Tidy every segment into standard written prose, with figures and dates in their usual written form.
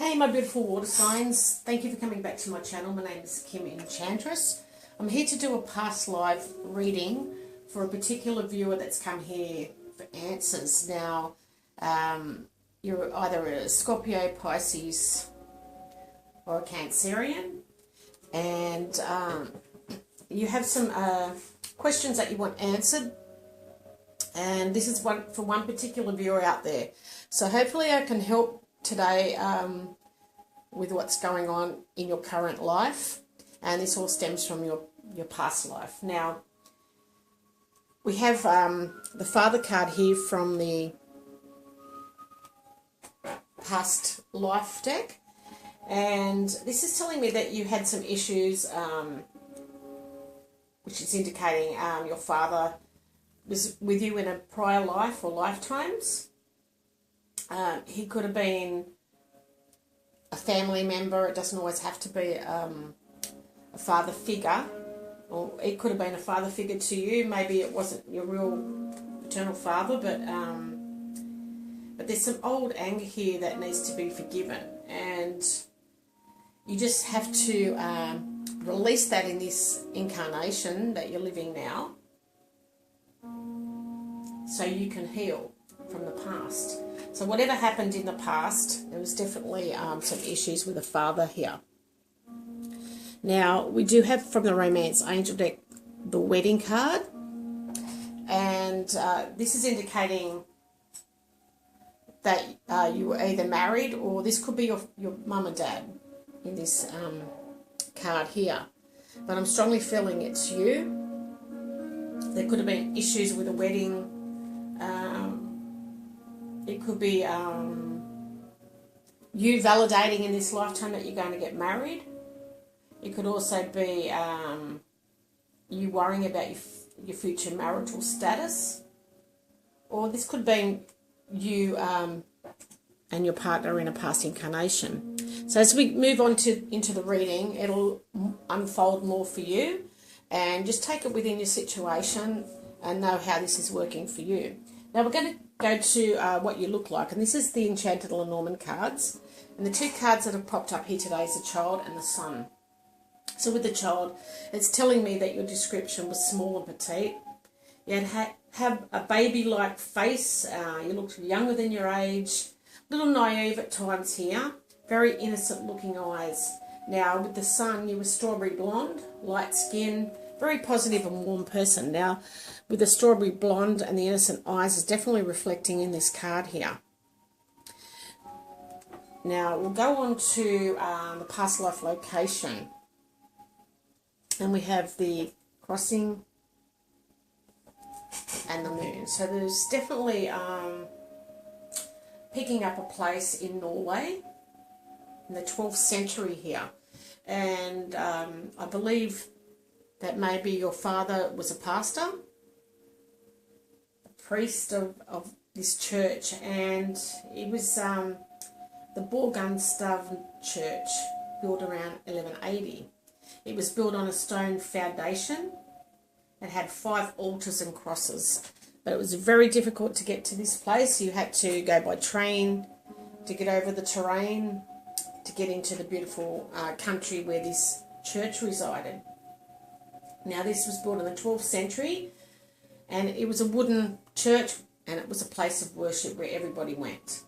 Hey my beautiful water signs, thank you for coming back to my channel. My name is Kim Enchantress. I'm here to do a past life reading for a particular viewer that's come here for answers. Now, you're either a Scorpio, Pisces or a Cancerian, and you have some questions that you want answered, and this is one for one particular viewer out there. So hopefully I can help today with what's going on in your current life, and this all stems from your past life. Now, we have the Father card here from the past life deck, and this is telling me that you had some issues, which is indicating your father was with you in a prior life or lifetimes. He could have been a family member. It doesn't always have to be a father figure, or it could have been a father figure to you. Maybe it wasn't your real paternal father, but there's some old anger here that needs to be forgiven, and you just have to release that in this incarnation that you're living now, so you can heal from the past. So whatever happened in the past, there was definitely some issues with the father here. Now, we do have from the Romance Angel deck the wedding card, and this is indicating that you were either married, or this could be your mum and dad in this card here. But I'm strongly feeling it's you. There could have been issues with the wedding. It could be you validating in this lifetime that you're going to get married. It could also be you worrying about your future marital status. Or this could be you and your partner in a past incarnation. So as we move on into the reading, it'll unfold more for you. And just take it within your situation and know how this is working for you. Now we're going to go to what you look like, and this is the Enchanted Lenormand cards, and the two cards that have popped up here today is the Child and the Sun. So with the Child, it's telling me that your description was small and petite. You have a baby-like face, you looked younger than your age, a little naive at times here, very innocent looking eyes. Now with the Sun, you were strawberry blonde, light skin, very positive and warm person. Now, with the strawberry blonde and the innocent eyes is definitely reflecting in this card here. Now, we'll go on to the past life location. And we have the crossing and the moon. So there's definitely picking up a place in Norway in the 12th century here. And I believe that maybe your father was a pastor, a priest of this church, and it was the Borgundstav church, built around 1180. It was built on a stone foundation and had 5 altars and crosses. But it was very difficult to get to this place. You had to go by train to get over the terrain, to get into the beautiful country where this church resided. Now, this was built in the 12th century, and it was a wooden church, and it was a place of worship where everybody went.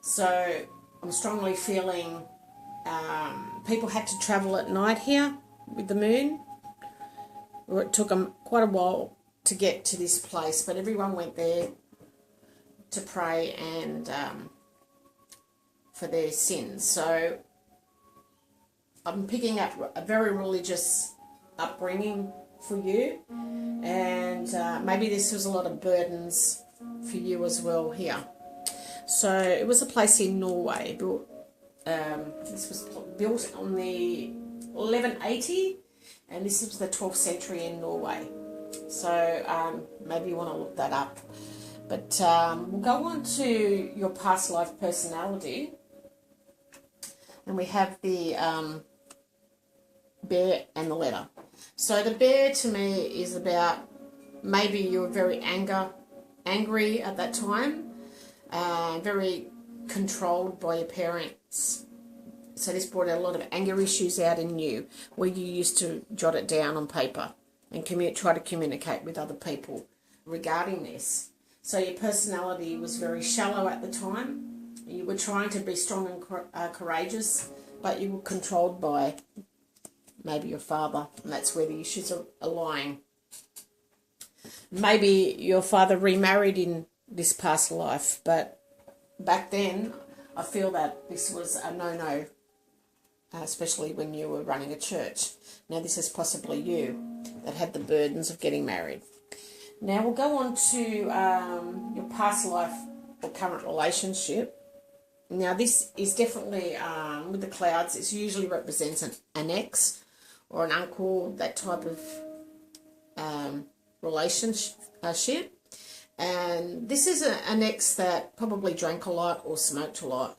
So I'm strongly feeling people had to travel at night here with the moon, or it took them quite a while to get to this place, but everyone went there to pray and for their sins. So I'm picking up a very religious upbringing for you, and maybe this was a lot of burdens for you as well here. So it was a place in Norway. This was built on the 1180, and this was the 12th century in Norway. So maybe you want to look that up. But we'll go on to your past life personality, and we have the bear and the letter. So the bear to me is about maybe you were very angry at that time, very controlled by your parents, So this brought a lot of anger issues out in you, where you used to jot it down on paper and try to communicate with other people regarding this. So your personality was very shallow at the time. You were trying to be strong and courageous, but you were controlled by maybe your father, and that's where the issues are lying. Maybe your father remarried in this past life, but back then I feel that this was a no-no, especially when you were running a church. Now this is possibly you that had the burdens of getting married. Now we'll go on to your past life or current relationship. Now this is definitely, with the clouds, it usually represents an ex or an uncle, that type of relationship. And this is an ex that probably drank a lot or smoked a lot.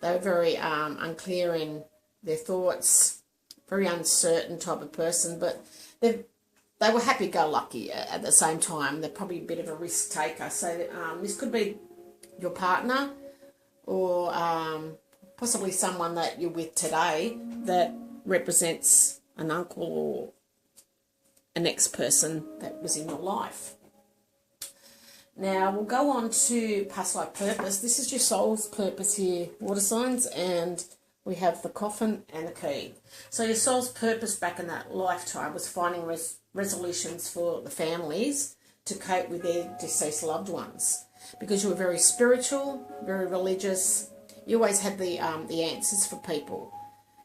They were very unclear in their thoughts, very uncertain type of person, but they were happy-go-lucky at the same time. They're probably a bit of a risk taker. So this could be your partner, or possibly someone that you're with today that represents an uncle or an ex-person that was in your life. Now we'll go on to past life purpose. This is your soul's purpose here, water signs, and we have the coffin and the key. So your soul's purpose back in that lifetime was finding resolutions for the families to cope with their deceased loved ones. Because you were very spiritual, very religious, you always had the answers for people.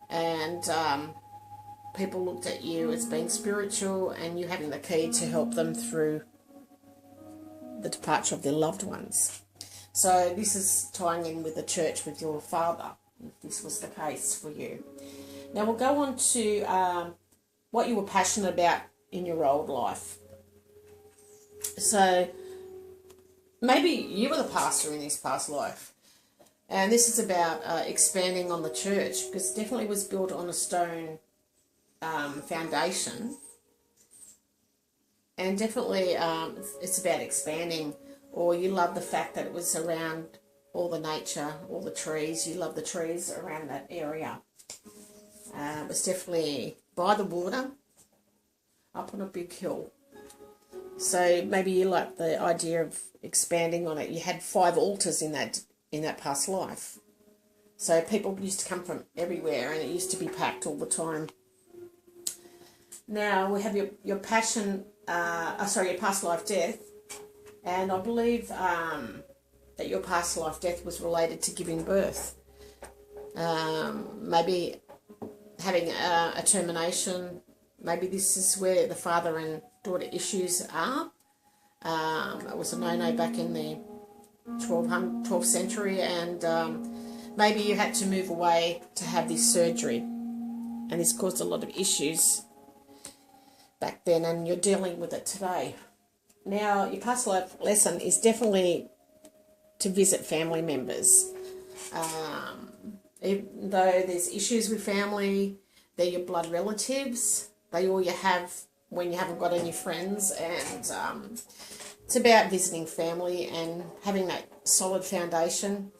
And people looked at you as being spiritual and you having the key to help them through the departure of their loved ones. So this is tying in with the church with your father, if this was the case for you. Now we'll go on to what you were passionate about in your old life. So maybe you were the pastor in this past life. And this is about expanding on the church, because it definitely was built on a stone foundation. And definitely it's about expanding, or you love the fact that it was around all the nature, all the trees. You love the trees around that area. It was definitely by the water, up on a big hill. So maybe you like the idea of expanding on it. You had 5 altars in that past life. So people used to come from everywhere and it used to be packed all the time. Now we have your passion, your past life death. And I believe that your past life death was related to giving birth. Maybe having a termination. Maybe this is where the father and daughter issues are. It was a no-no back in the 12th century, and maybe you had to move away to have this surgery, and this caused a lot of issues back then, and you're dealing with it today. Now, your past life lesson is definitely to visit family members. Even though there's issues with family, they're your blood relatives. They all you have when you haven't got any friends, and it's about visiting family and having that solid foundation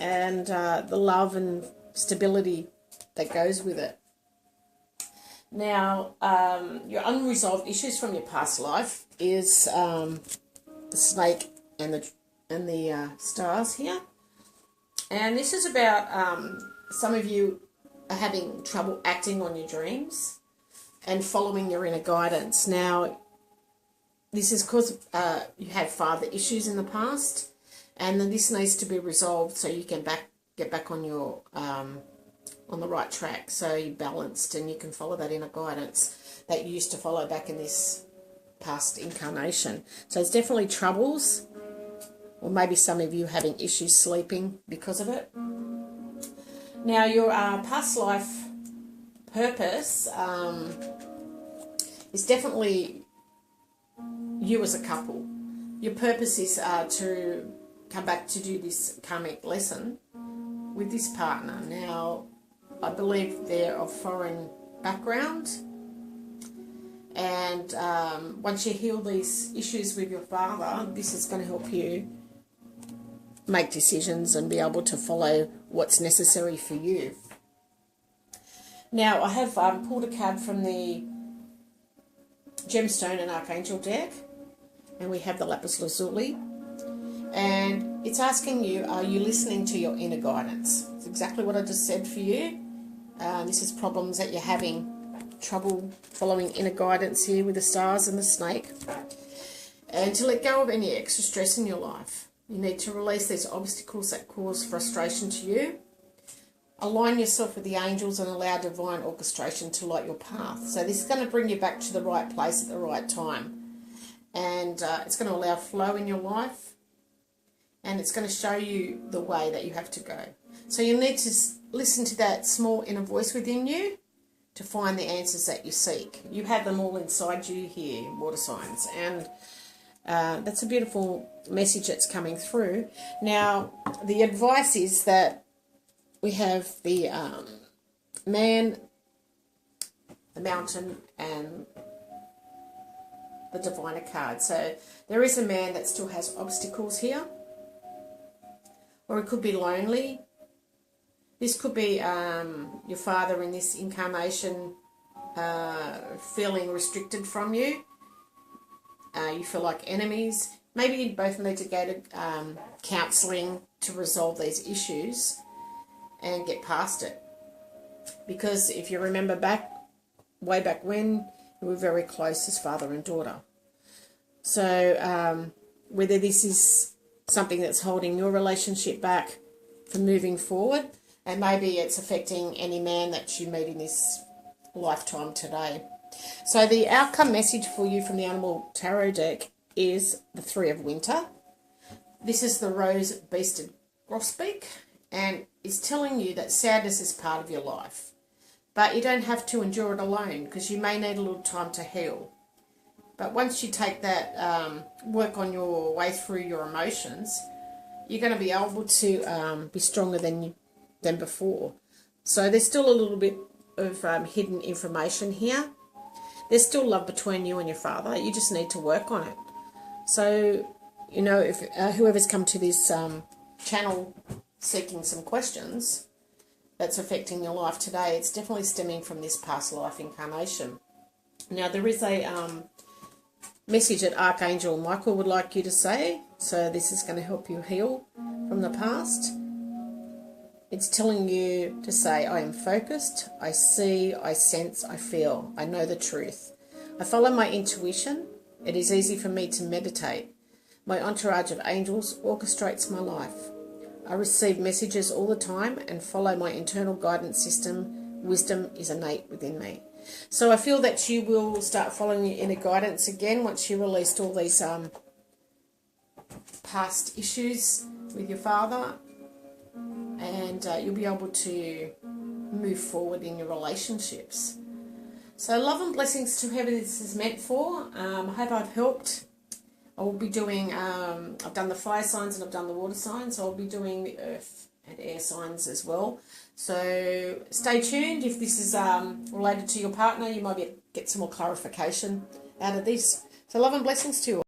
and the love and stability that goes with it. Now, your unresolved issues from your past life is the snake and the stars here. And this is about some of you are having trouble acting on your dreams and following your inner guidance. Now, this is because you had father issues in the past, and then this needs to be resolved so you can get back on your on the right track, so you're balanced and you can follow that inner guidance that you used to follow back in this past incarnation. So it's definitely troubles, or maybe some of you having issues sleeping because of it. Now, your past life purpose is definitely you as a couple. Your purpose is to come back to do this karmic lesson with this partner. Now, I believe they're of foreign background, and once you heal these issues with your father, this is going to help you make decisions and be able to follow what's necessary for you. Now, I have pulled a card from the Gemstone and Archangel deck, and we have the Lapis Lazuli, and it's asking you, are you listening to your inner guidance? It's exactly what I just said for you. This is problems that you're having, trouble following inner guidance here with the stars and the snake. And to let go of any extra stress in your life, you need to release these obstacles that cause frustration to you. Align yourself with the angels and allow divine orchestration to light your path. So this is going to bring you back to the right place at the right time. And it's going to allow flow in your life. And it's going to show you the way that you have to go. So you need to listen to that small inner voice within you to find the answers that you seek. You have them all inside you here, water signs. And that's a beautiful message that's coming through. Now, the advice is that we have the man, the mountain, and the diviner card. So there is a man that still has obstacles here. Or it could be lonely. This could be your father in this incarnation feeling restricted from you. You feel like enemies. Maybe you both need to go to counselling to resolve these issues and get past it. Because if you remember way back when, you were very close as father and daughter. So whether this is something that's holding your relationship back from moving forward, and maybe it's affecting any man that you meet in this lifetime today. So the outcome message for you from the Animal Tarot deck is the Three of Winter. This is the rose-beasted grosbeak, and it's telling you that sadness is part of your life. But you don't have to endure it alone, because you may need a little time to heal. But once you take that work on your way through your emotions, you're going to be able to be stronger than before. So there's still a little bit of hidden information here. There's still love between you and your father. You just need to work on it. So, you know, if whoever's come to this channel seeking some questions that's affecting your life today, it's definitely stemming from this past life incarnation. Now, there is a message that Archangel Michael would like you to say. So this is going to help you heal from the past. It's telling you to say, I am focused, I see, I sense, I feel, I know the truth. I follow my intuition. It is easy for me to meditate. My entourage of angels orchestrates my life. I receive messages all the time and follow my internal guidance system. Wisdom is innate within me. So I feel that you will start following your inner guidance again once you released all these past issues with your father. And you'll be able to move forward in your relationships. So love and blessings to whoever this is meant for. I hope I've helped. I will be doing, I've done the fire signs and I've done the water signs. So I'll be doing the earth and air signs as well. So stay tuned. If this is related to your partner, you might get some more clarification out of this. So love and blessings to you all.